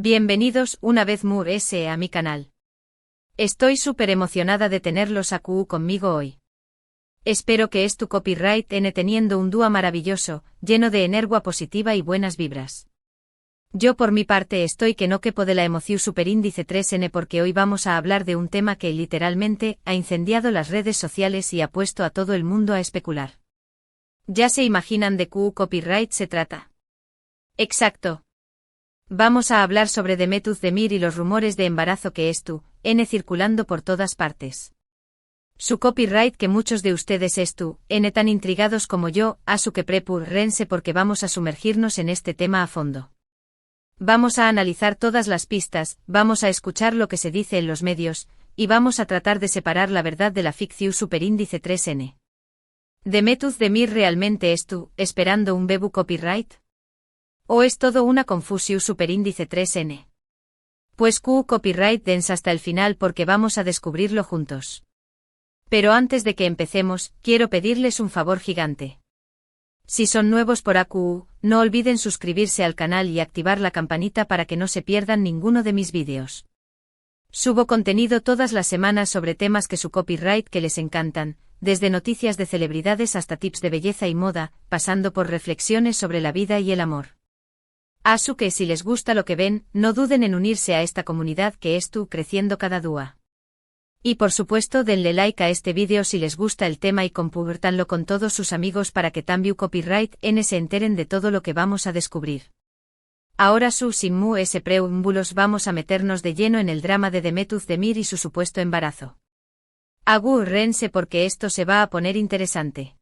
Bienvenidos una vez más a mi canal. Estoy súper emocionada de tenerlos a conmigo hoy. Espero que tu copyright teniendo un dúo maravilloso, lleno de energía positiva y buenas vibras. Yo por mi parte estoy que no quepo de la emoción superíndice 3N porque hoy vamos a hablar de un tema que literalmente ha incendiado las redes sociales y ha puesto a todo el mundo a especular. ¿Ya se imaginan de qué copyright se trata? Exacto. Vamos a hablar sobre Demet Özdemir y los rumores de embarazo que circulando por todas partes. Su copyright que muchos de ustedes tan intrigados como yo, a su que prepúrense porque vamos a sumergirnos en este tema a fondo. Vamos a analizar todas las pistas, vamos a escuchar lo que se dice en los medios, y vamos a tratar de separar la verdad de la ficción superíndice 3N. ¿Demet Özdemir realmente esperando un bebu copyright? ¿O es todo una confusión superíndice 3N? Pues copyright dens hasta el final porque vamos a descubrirlo juntos. Pero antes de que empecemos, quiero pedirles un favor gigante. Si son nuevos por AQ, no olviden suscribirse al canal y activar la campanita para que no se pierdan ninguno de mis vídeos. Subo contenido todas las semanas sobre temas que su copyright que les encantan, desde noticias de celebridades hasta tips de belleza y moda, pasando por reflexiones sobre la vida y el amor. Así que si les gusta lo que ven, no duden en unirse a esta comunidad que creciendo cada día. Y por supuesto denle like a este vídeo si les gusta el tema y compártanlo con todos sus amigos para que también copyright se enteren de todo lo que vamos a descubrir. Ahora sin más preámbulos vamos a meternos de lleno en el drama de Demet Özdemir y su supuesto embarazo. Agárrense porque esto se va a poner interesante.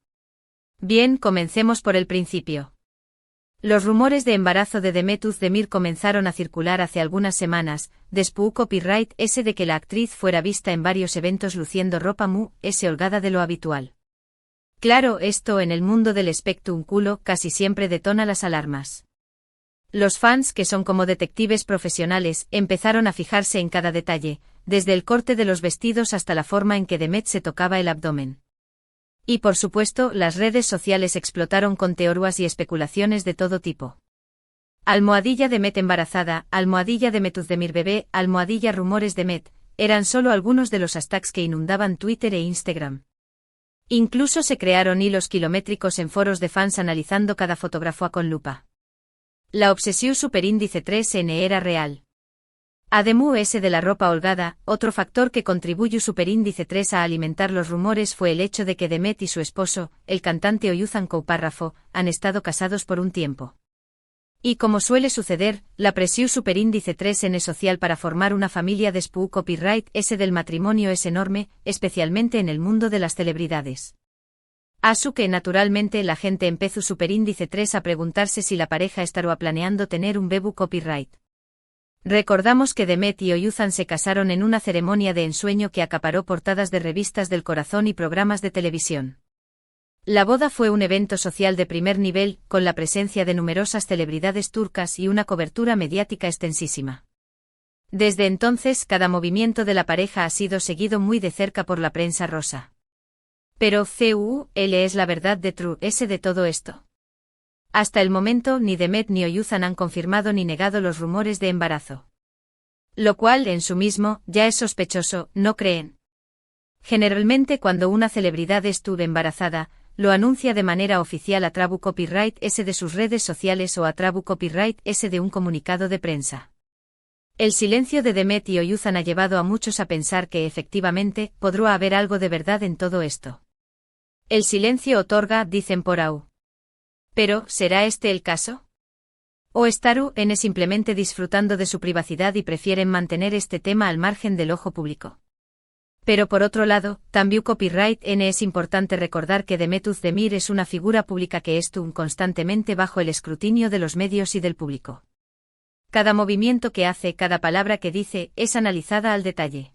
Bien, comencemos por el principio. Los rumores de embarazo de Demet Özdemir comenzaron a circular hace algunas semanas, después copyright de que la actriz fuera vista en varios eventos luciendo ropa holgada de lo habitual. Claro, esto en el mundo del espectáculo casi siempre detona las alarmas. Los fans, que son como detectives profesionales, empezaron a fijarse en cada detalle, desde el corte de los vestidos hasta la forma en que Demet se tocaba el abdomen. Y por supuesto, las redes sociales explotaron con teorías y especulaciones de todo tipo. Almohadilla Demet embarazada, almohadilla Demet Özdemir bebé, almohadilla rumores Demet, eran solo algunos de los hashtags que inundaban Twitter e Instagram. Incluso se crearon hilos kilométricos en foros de fans analizando cada fotógrafo con lupa. La obsesión superíndice 3N era real. Además de la ropa holgada, otro factor que contribuyó superíndice 3 a alimentar los rumores fue el hecho de que Demet y su esposo, el cantante Ozan Köpärrafo, han estado casados por un tiempo. Y como suele suceder, la presión superíndice 3N social para formar una familia después copyright del matrimonio es enorme, especialmente en el mundo de las celebridades. Así que naturalmente la gente empezó superíndice 3 a preguntarse si la pareja estará planeando tener un bebu copyright. Recordamos que Demet y Ozan se casaron en una ceremonia de ensueño que acaparó portadas de revistas del corazón y programas de televisión. La boda fue un evento social de primer nivel, con la presencia de numerosas celebridades turcas y una cobertura mediática extensísima. Desde entonces, cada movimiento de la pareja ha sido seguido muy de cerca por la prensa rosa. Pero ¿cuál es la verdad de todo esto? Hasta el momento ni Demet ni Ozan han confirmado ni negado los rumores de embarazo. Lo cual en sí mismo ya es sospechoso, ¿no creen? Generalmente cuando una celebridad estuvo embarazada, lo anuncia de manera oficial a través copyright de sus redes sociales o a través copyright de un comunicado de prensa. El silencio de Demet y Ozan ha llevado a muchos a pensar que efectivamente podrá haber algo de verdad en todo esto. El silencio otorga, dicen por ahí. Pero, ¿será este el caso? ¿O estarán simplemente disfrutando de su privacidad y prefieren mantener este tema al margen del ojo público? Pero por otro lado, también copyright es importante recordar que Demet Özdemir es una figura pública que constantemente bajo el escrutinio de los medios y del público. Cada movimiento que hace, cada palabra que dice, es analizada al detalle.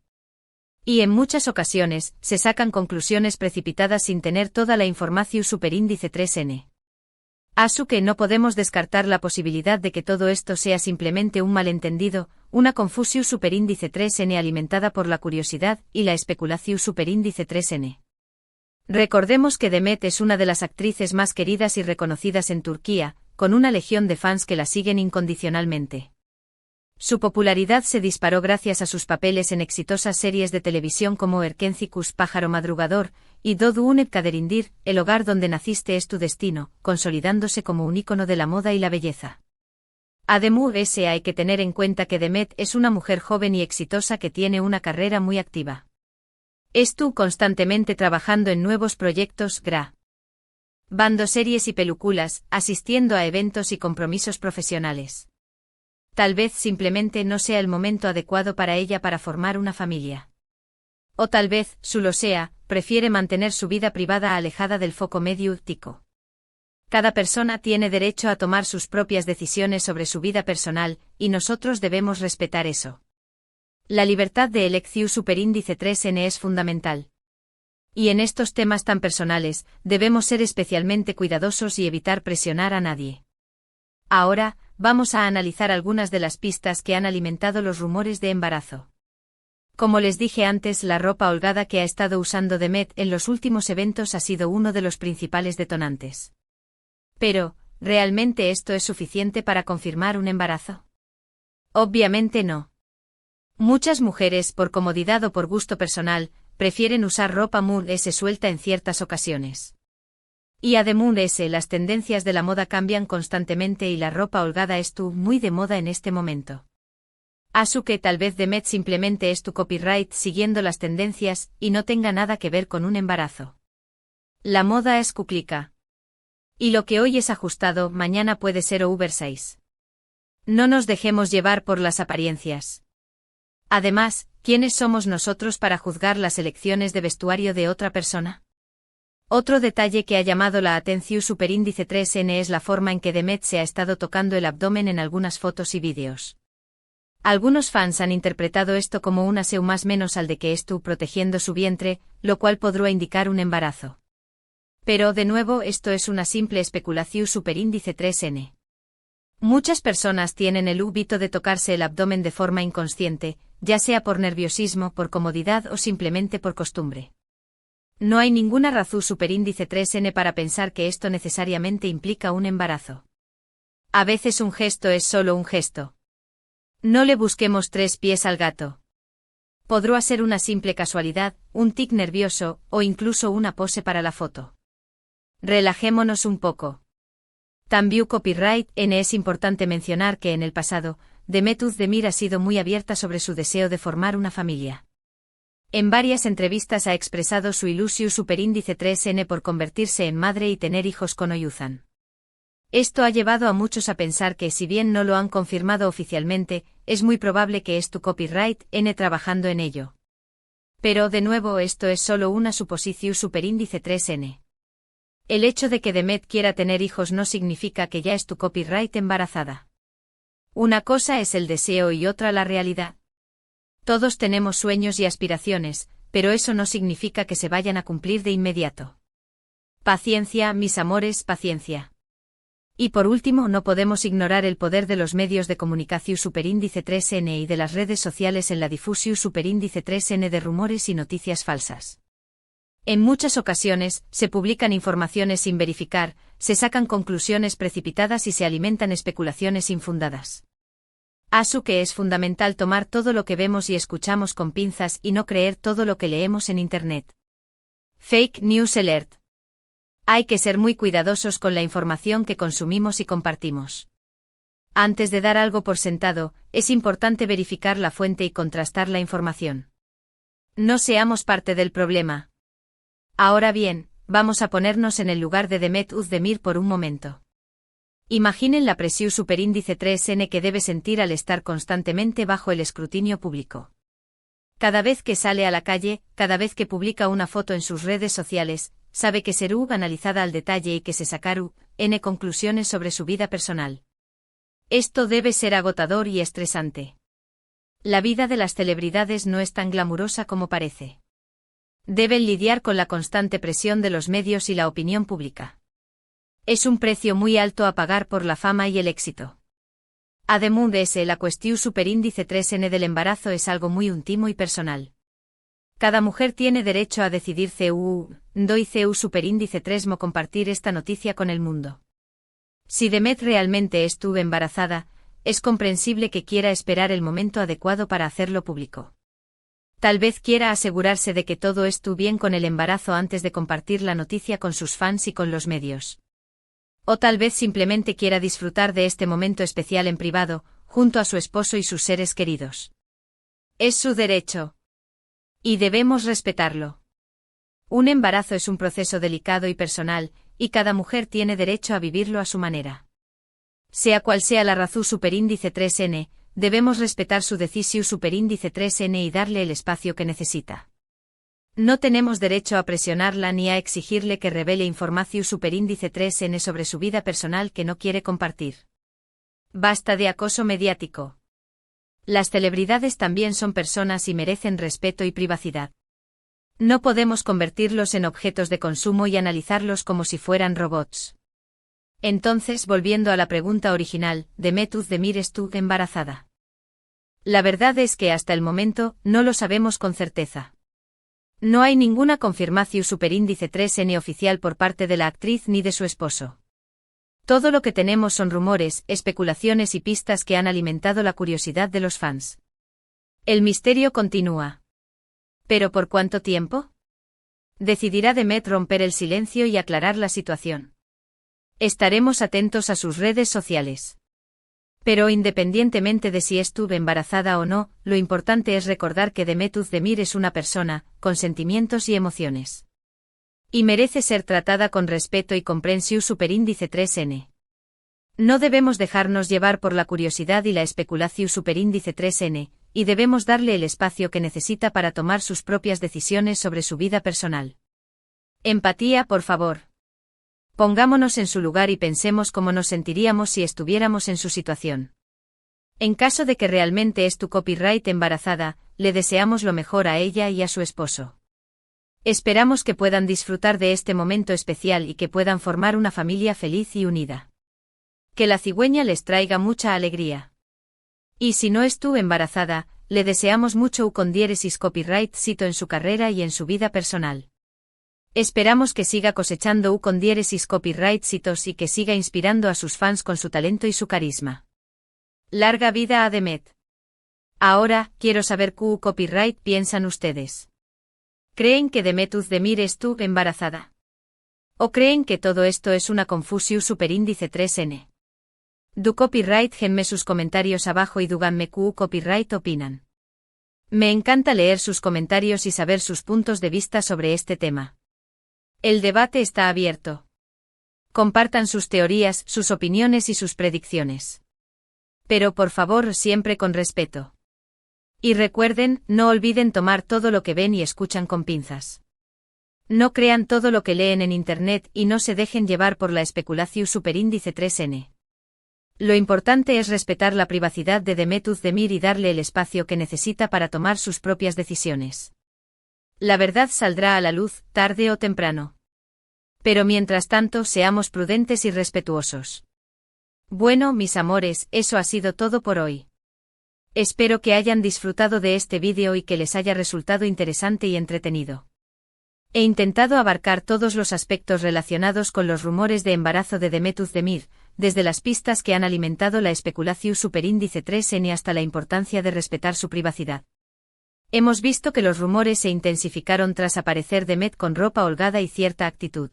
Y en muchas ocasiones, se sacan conclusiones precipitadas sin tener toda la información superíndice 3N. Así que no podemos descartar la posibilidad de que todo esto sea simplemente un malentendido, una confusión superíndice 3N alimentada por la curiosidad y la especulación superíndice 3N. Recordemos que Demet es una de las actrices más queridas y reconocidas en Turquía, con una legión de fans que la siguen incondicionalmente. Su popularidad se disparó gracias a sus papeles en exitosas series de televisión como Erkencikus Pájaro Madrugador y Doğduğun Kaderindir, El hogar donde naciste es tu destino, consolidándose como un ícono de la moda y la belleza. Además, hay que tener en cuenta que Demet es una mujer joven y exitosa que tiene una carrera muy activa. Estuvo constantemente trabajando en nuevos proyectos, grabando series y películas, asistiendo a eventos y compromisos profesionales. Tal vez simplemente no sea el momento adecuado para ella para formar una familia. O tal vez, su lo sea, prefiere mantener su vida privada alejada del foco mediático. Cada persona tiene derecho a tomar sus propias decisiones sobre su vida personal, y nosotros debemos respetar eso. La libertad de elección superíndice 3N es fundamental. Y en estos temas tan personales, debemos ser especialmente cuidadosos y evitar presionar a nadie. Ahora, vamos a analizar algunas de las pistas que han alimentado los rumores de embarazo. Como les dije antes, la ropa holgada que ha estado usando Demet en los últimos eventos ha sido uno de los principales detonantes. Pero, ¿realmente esto es suficiente para confirmar un embarazo? Obviamente no. Muchas mujeres, por comodidad o por gusto personal, prefieren usar ropa muy suelta en ciertas ocasiones. Y además, las tendencias de la moda cambian constantemente y la ropa holgada es muy de moda en este momento. Así que tal vez Demet simplemente es tu copyright siguiendo las tendencias y no tenga nada que ver con un embarazo. La moda es cíclica. Y lo que hoy es ajustado, mañana puede ser oversize. No nos dejemos llevar por las apariencias. Además, ¿quiénes somos nosotros para juzgar las elecciones de vestuario de otra persona? Otro detalle que ha llamado la atención superíndice 3N es la forma en que Demet se ha estado tocando el abdomen en algunas fotos y vídeos. Algunos fans han interpretado esto como un aseo más menos al de que estuvo protegiendo su vientre, lo cual podría indicar un embarazo. Pero de nuevo esto es una simple especulación superíndice 3N. Muchas personas tienen el hábito de tocarse el abdomen de forma inconsciente, ya sea por nerviosismo, por comodidad o simplemente por costumbre. No hay ninguna razón superíndice 3N para pensar que esto necesariamente implica un embarazo. A veces un gesto es solo un gesto. No le busquemos tres pies al gato. Podrá ser una simple casualidad, un tic nervioso, o incluso una pose para la foto. Relajémonos un poco. También copyright N es importante mencionar que en el pasado, Demet Özdemir ha sido muy abierta sobre su deseo de formar una familia. En varias entrevistas ha expresado su ilusión superíndice 3N por convertirse en madre y tener hijos con Oyuzhan. Esto ha llevado a muchos a pensar que si bien no lo han confirmado oficialmente, es muy probable que es tu copyright N trabajando en ello. Pero de nuevo esto es solo una suposición superíndice 3N. El hecho de que Demet quiera tener hijos no significa que ya es tu copyright embarazada. Una cosa es el deseo y otra la realidad. Todos tenemos sueños y aspiraciones, pero eso no significa que se vayan a cumplir de inmediato. Paciencia, mis amores, paciencia. Y por último, no podemos ignorar el poder de los medios de comunicación superíndice 3N y de las redes sociales en la difusión superíndice 3N de rumores y noticias falsas. En muchas ocasiones, se publican informaciones sin verificar, se sacan conclusiones precipitadas y se alimentan especulaciones infundadas. Así que es fundamental tomar todo lo que vemos y escuchamos con pinzas y no creer todo lo que leemos en Internet. Fake News Alert. Hay que ser muy cuidadosos con la información que consumimos y compartimos. Antes de dar algo por sentado, es importante verificar la fuente y contrastar la información. No seamos parte del problema. Ahora bien, vamos a ponernos en el lugar de Demet Özdemir por un momento. Imaginen la presión superíndice 3N que debe sentir al estar constantemente bajo el escrutinio público. Cada vez que sale a la calle, cada vez que publica una foto en sus redes sociales, sabe que será analizada al detalle y que se sacará N conclusiones sobre su vida personal. Esto debe ser agotador y estresante. La vida de las celebridades no es tan glamurosa como parece. Deben lidiar con la constante presión de los medios y la opinión pública. Es un precio muy alto a pagar por la fama y el éxito. Además, la cuestión superíndice 3N del embarazo es algo muy íntimo y personal. Cada mujer tiene derecho a decidir doy superíndice 3 compartir esta noticia con el mundo. Si Demet realmente estuvo embarazada, es comprensible que quiera esperar el momento adecuado para hacerlo público. Tal vez quiera asegurarse de que todo estuvo bien con el embarazo antes de compartir la noticia con sus fans y con los medios. O tal vez simplemente quiera disfrutar de este momento especial en privado, junto a su esposo y sus seres queridos. Es su derecho. Y debemos respetarlo. Un embarazo es un proceso delicado y personal, y cada mujer tiene derecho a vivirlo a su manera. Sea cual sea la razón superíndice 3N, debemos respetar su decisión superíndice 3N y darle el espacio que necesita. No tenemos derecho a presionarla ni a exigirle que revele información superíndice 3N sobre su vida personal que no quiere compartir. Basta de acoso mediático. Las celebridades también son personas y merecen respeto y privacidad. No podemos convertirlos en objetos de consumo y analizarlos como si fueran robots. Entonces, volviendo a la pregunta original, ¿Demet Özdemir estuvo embarazada? La verdad es que hasta el momento, no lo sabemos con certeza. No hay ninguna confirmación superíndice 3N oficial por parte de la actriz ni de su esposo. Todo lo que tenemos son rumores, especulaciones y pistas que han alimentado la curiosidad de los fans. El misterio continúa. ¿Pero por cuánto tiempo? Decidirá Demet romper el silencio y aclarar la situación. Estaremos atentos a sus redes sociales. Pero independientemente de si estuvo embarazada o no, lo importante es recordar que Demet Özdemir es una persona, con sentimientos y emociones. Y merece ser tratada con respeto y comprensión superíndice 3N. No debemos dejarnos llevar por la curiosidad y la especulación superíndice 3N, y debemos darle el espacio que necesita para tomar sus propias decisiones sobre su vida personal. Empatía, por favor. Pongámonos en su lugar y pensemos cómo nos sentiríamos si estuviéramos en su situación. En caso de que realmente es tu copyright embarazada, le deseamos lo mejor a ella y a su esposo. Esperamos que puedan disfrutar de este momento especial y que puedan formar una familia feliz y unida. Que la cigüeña les traiga mucha alegría. Y si no estuvo embarazada, le deseamos mucho con diéresis copyright cito en su carrera y en su vida personal. Esperamos que siga cosechando con diéresis copyright citos y que siga inspirando a sus fans con su talento y su carisma. Larga vida a Demet. Ahora, quiero saber qué copyright piensan ustedes. ¿Creen que Demet Özdemir estuvo embarazada? ¿O creen que todo esto es una confusión superíndice 3N? Du copyright genme sus comentarios abajo y díganme qué copyright opinan. Me encanta leer sus comentarios y saber sus puntos de vista sobre este tema. El debate está abierto. Compartan sus teorías, sus opiniones y sus predicciones. Pero por favor, siempre con respeto. Y recuerden, no olviden tomar todo lo que ven y escuchan con pinzas. No crean todo lo que leen en Internet y no se dejen llevar por la especulación superíndice 3N. Lo importante es respetar la privacidad de Demet Özdemir y darle el espacio que necesita para tomar sus propias decisiones. La verdad saldrá a la luz, tarde o temprano. Pero mientras tanto, seamos prudentes y respetuosos. Bueno, mis amores, eso ha sido todo por hoy. Espero que hayan disfrutado de este vídeo y que les haya resultado interesante y entretenido. He intentado abarcar todos los aspectos relacionados con los rumores de embarazo de Demet Özdemir, desde las pistas que han alimentado la especulación superíndice 3N hasta la importancia de respetar su privacidad. Hemos visto que los rumores se intensificaron tras aparecer Demet con ropa holgada y cierta actitud.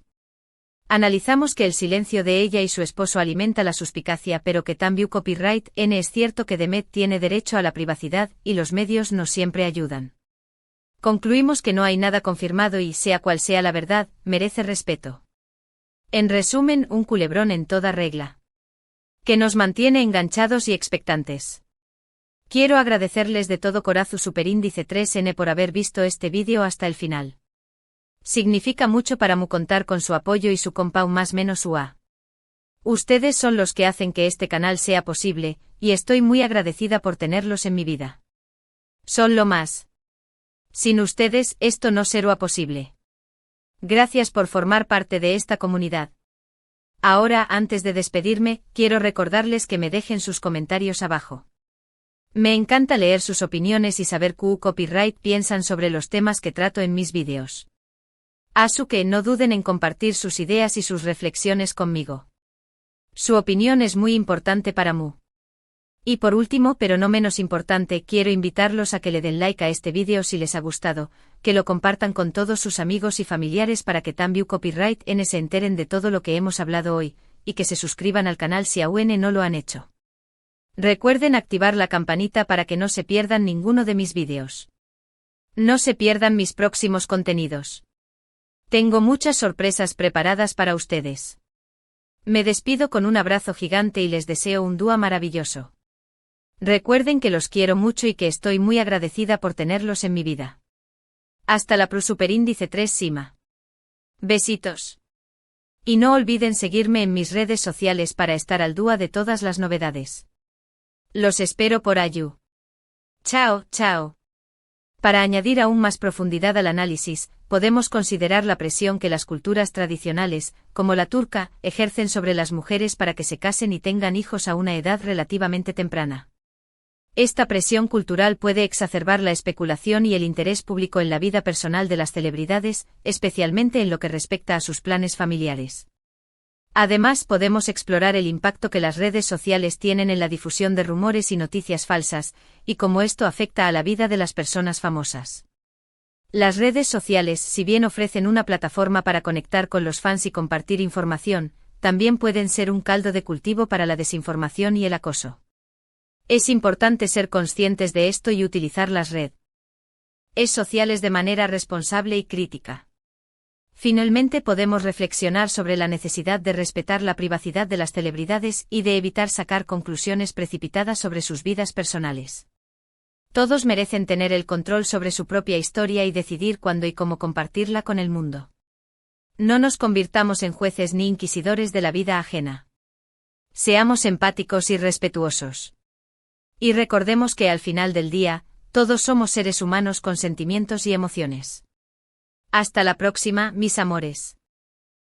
Analizamos que el silencio de ella y su esposo alimenta la suspicacia, pero que también copyright N es cierto que Demet tiene derecho a la privacidad y los medios no siempre ayudan. Concluimos que no hay nada confirmado y, sea cual sea la verdad, merece respeto. En resumen, un culebrón en toda regla. Que nos mantiene enganchados y expectantes. Quiero agradecerles de todo corazón superíndice 3N por haber visto este vídeo hasta el final. Significa mucho para mí contar con su apoyo y su compau más menos UA. Ustedes son los que hacen que este canal sea posible, y estoy muy agradecida por tenerlos en mi vida. Son lo más. Sin ustedes, esto no sería posible. Gracias por formar parte de esta comunidad. Ahora, antes de despedirme, quiero recordarles que me dejen sus comentarios abajo. Me encanta leer sus opiniones y saber qué copyright piensan sobre los temas que trato en mis vídeos. Así que no duden en compartir sus ideas y sus reflexiones conmigo. Su opinión es muy importante para mí. Y por último, pero no menos importante, quiero invitarlos a que le den like a este vídeo si les ha gustado, que lo compartan con todos sus amigos y familiares para que También Copyright N se enteren de todo lo que hemos hablado hoy, y que se suscriban al canal si aún no lo han hecho. Recuerden activar la campanita para que no se pierdan ninguno de mis vídeos. No se pierdan mis próximos contenidos. Tengo muchas sorpresas preparadas para ustedes. Me despido con un abrazo gigante y les deseo un día maravilloso. Recuerden que los quiero mucho y que estoy muy agradecida por tenerlos en mi vida. Hasta la Superíndice 3 Sima. Besitos. Y no olviden seguirme en mis redes sociales para estar al día de todas las novedades. Los espero por allí. Chao, chao. Para añadir aún más profundidad al análisis, podemos considerar la presión que las culturas tradicionales, como la turca, ejercen sobre las mujeres para que se casen y tengan hijos a una edad relativamente temprana. Esta presión cultural puede exacerbar la especulación y el interés público en la vida personal de las celebridades, especialmente en lo que respecta a sus planes familiares. Además, podemos explorar el impacto que las redes sociales tienen en la difusión de rumores y noticias falsas, y cómo esto afecta a la vida de las personas famosas. Las redes sociales, si bien ofrecen una plataforma para conectar con los fans y compartir información, también pueden ser un caldo de cultivo para la desinformación y el acoso. Es importante ser conscientes de esto y utilizar las redes sociales de manera responsable y crítica. Finalmente podemos reflexionar sobre la necesidad de respetar la privacidad de las celebridades y de evitar sacar conclusiones precipitadas sobre sus vidas personales. Todos merecen tener el control sobre su propia historia y decidir cuándo y cómo compartirla con el mundo. No nos convirtamos en jueces ni inquisidores de la vida ajena. Seamos empáticos y respetuosos. Y recordemos que al final del día, todos somos seres humanos con sentimientos y emociones. Hasta la próxima, mis amores.